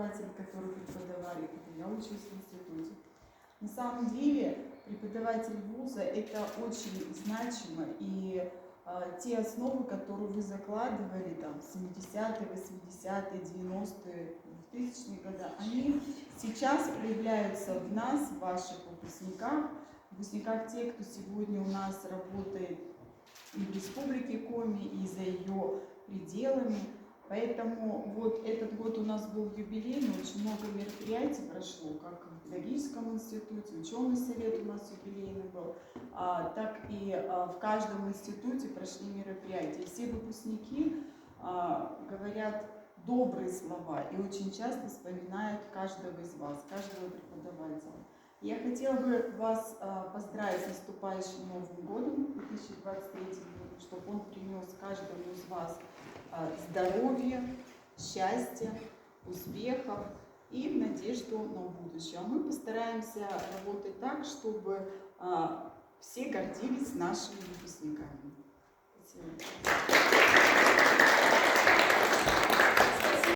преподаватели, которые преподавали, когда я училась в институте. На самом деле преподаватель вуза это очень значимо, и те основы, которые вы закладывали там в 70-е, 80-е, 90-е, 2000-е годы, они сейчас проявляются в нас, в ваших выпускниках тех, кто сегодня у нас работает и в Республике Коми, и за ее пределами. Поэтому вот этот год у нас был юбилейный, очень много мероприятий прошло, как в педагогическом институте, ученый совет у нас юбилейный был, так и в каждом институте прошли мероприятия. Все выпускники говорят добрые слова и очень часто вспоминают каждого из вас, каждого преподавателя. Я хотела бы вас поздравить с наступающим Новым годом, 2023 годом, чтобы он принес каждому из вас здоровья, счастья, успехов и надежду на будущее. А мы постараемся работать так, чтобы все гордились нашими выпускниками. Спасибо.